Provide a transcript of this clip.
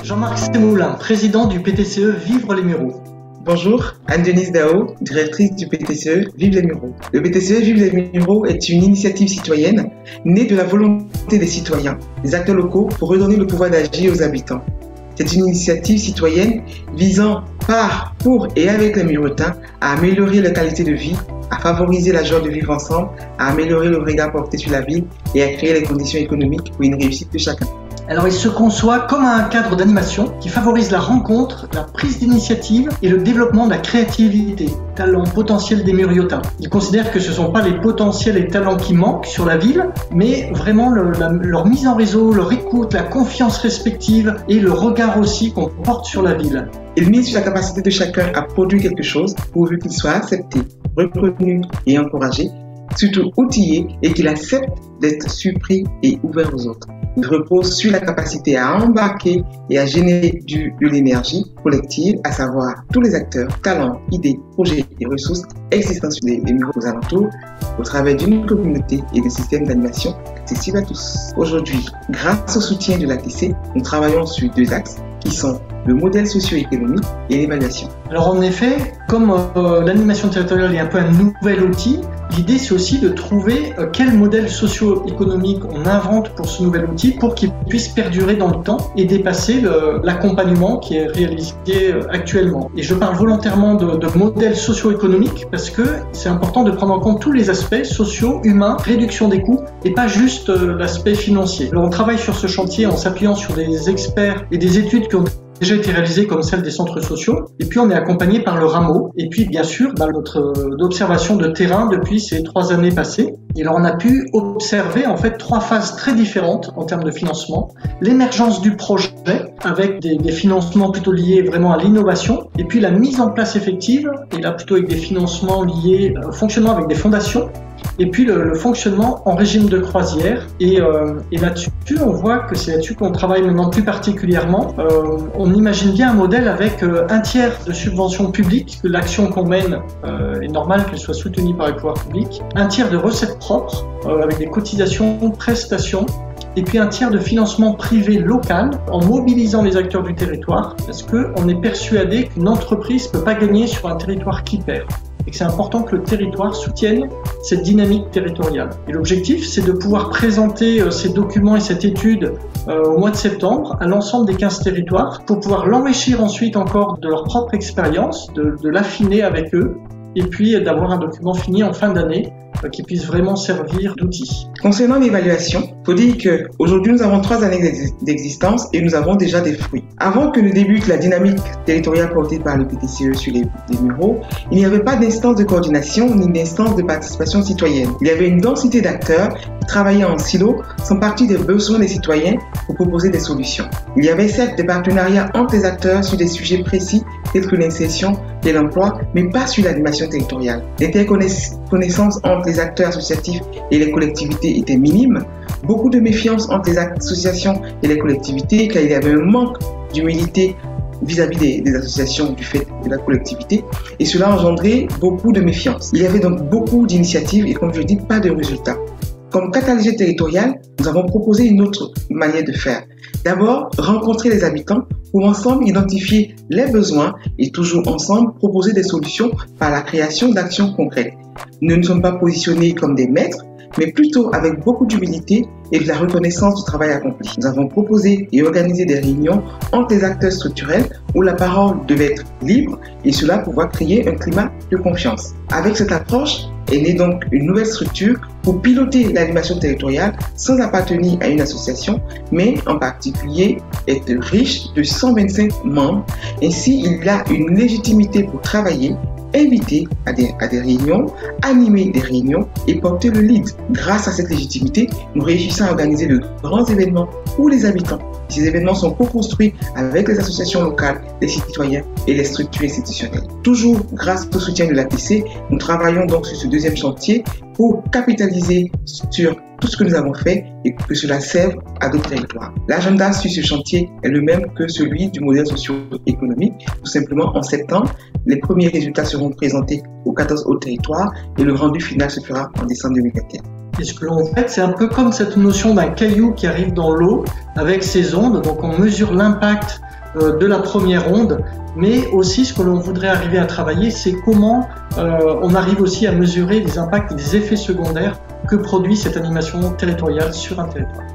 Jean-Marc Semoulin, président du PTCE Vivre les Mureaux. Bonjour, Anne-Denise Dao, directrice du PTCE Vive les Mureaux. Le PTCE Vive les Mureaux est une initiative citoyenne née de la volonté des citoyens, des acteurs locaux pour redonner le pouvoir d'agir aux habitants. C'est une initiative citoyenne visant par, pour et avec les Mureautins à améliorer leur qualité de vie, à favoriser la joie de vivre ensemble, à améliorer le regard porté sur la ville et à créer les conditions économiques pour une réussite de chacun. Alors il se conçoit comme un cadre d'animation qui favorise la rencontre, la prise d'initiative et le développement de la créativité, talents potentiels des Mureautins. Il considère que ce ne sont pas les potentiels et talents qui manquent sur la ville, mais vraiment leur mise en réseau, leur écoute, la confiance respective et le regard aussi qu'on porte sur la ville. Il mise sur la capacité de chacun à produire quelque chose pourvu qu'il soit accepté, reconnu et encouragé, surtout outillé et qu'il accepte d'être surpris et ouvert aux autres. Il repose sur la capacité à embarquer et à générer de l'énergie collective, à savoir tous les acteurs, talents, idées, projets et ressources existants sur les murs aux alentours, au travers d'une communauté et des systèmes d'animation accessibles à tous. Aujourd'hui, grâce au soutien de l'ATC, nous travaillons sur deux axes qui sont le modèle socio-économique et l'évaluation. Alors en effet, comme l'animation territoriale est un peu un nouvel outil, l'idée c'est aussi de trouver quel modèle socio-économique on invente pour ce nouvel outil pour qu'il puisse perdurer dans le temps et dépasser l'accompagnement qui est réalisé actuellement. Et je parle volontairement de modèle socio-économique parce que c'est important de prendre en compte tous les aspects sociaux, humains, réduction des coûts et pas juste l'aspect financier. Alors on travaille sur ce chantier en s'appuyant sur des experts et des études qui ont déjà été réalisées comme celle des centres sociaux. Et puis on est accompagné par le Rameau. Et puis bien sûr, notre observation de terrain depuis ces 3 années passées. Et alors on a pu observer en fait 3 phases très différentes en termes de financement. L'émergence du projet avec des financements plutôt liés vraiment à l'innovation. Et puis la mise en place effective, et là plutôt avec des financements liés au fonctionnement avec des fondations. Et puis le fonctionnement en régime de croisière. Et là-dessus, on voit que c'est là-dessus qu'on travaille maintenant plus particulièrement. On imagine bien un modèle avec un tiers de subventions publiques, que l'action qu'on mène est normal qu'elle soit soutenue par les pouvoirs publics, un tiers de recettes propres, avec des cotisations, prestations, et puis un tiers de financement privé local en mobilisant les acteurs du territoire, parce qu'on est persuadé qu'une entreprise ne peut pas gagner sur un territoire qui perd. Et que c'est important que le territoire soutienne cette dynamique territoriale. Et l'objectif, c'est de pouvoir présenter ces documents et cette étude au mois de septembre à l'ensemble des 15 territoires pour pouvoir l'enrichir ensuite encore de leur propre expérience, de l'affiner avec eux, et puis d'avoir un document fini en fin d'année qui puisse vraiment servir d'outil. Concernant l'évaluation, il faut dire qu'aujourd'hui nous avons 3 années d'existence et nous avons déjà des fruits. Avant que ne débute la dynamique territoriale portée par le PTCE sur les Mureaux, il n'y avait pas d'instance de coordination ni d'instance de participation citoyenne. Il y avait une densité d'acteurs qui travaillaient en silo sans partie des besoins des citoyens pour proposer des solutions. Il y avait certes des partenariats entre les acteurs sur des sujets précis tels que l'insertion et l'emploi, mais pas sur l'animation territoriale. L'interconnaissance entre les acteurs associatifs et les collectivités était minime. Beaucoup de méfiance entre les associations et les collectivités car il y avait un manque d'humilité vis-à-vis des associations du fait de la collectivité et cela engendrait beaucoup de méfiance. Il y avait donc beaucoup d'initiatives et comme je dis, pas de résultats. Comme catalyseur territorial, nous avons proposé une autre manière de faire. D'abord, rencontrer les habitants pour ensemble identifier les besoins et toujours ensemble proposer des solutions par la création d'actions concrètes. Nous ne sommes pas positionnés comme des maîtres, mais plutôt avec beaucoup d'humilité et de la reconnaissance du travail accompli. Nous avons proposé et organisé des réunions entre les acteurs structurels où la parole devait être libre et cela pouvoir créer un climat de confiance. Avec cette approche est née donc une nouvelle structure pour piloter l'animation territoriale sans appartenir à une association, mais en particulier être riche de 125 membres. Ainsi, il a une légitimité pour travailler, inviter à des réunions, animer des réunions et porter le lead. Grâce à cette légitimité, nous réussissons à organiser de grands événements pour les habitants. Ces événements sont co-construits avec les associations locales, les citoyens et les structures institutionnelles. Toujours grâce au soutien de l'ATC, nous travaillons donc sur ce deuxième chantier pour capitaliser sur tout ce que nous avons fait et que cela serve à d'autres territoires. L'agenda sur ce chantier est le même que celui du modèle socio-économique. Tout simplement, en septembre, les premiers résultats seront présentés aux 14 autres territoires et le rendu final se fera en décembre 2021. Et ce que l'on fait, c'est un peu comme cette notion d'un caillou qui arrive dans l'eau avec ses ondes. Donc on mesure l'impact de la première ronde, mais aussi ce que l'on voudrait arriver à travailler, c'est comment on arrive aussi à mesurer les impacts et les effets secondaires que produit cette animation territoriale sur un territoire.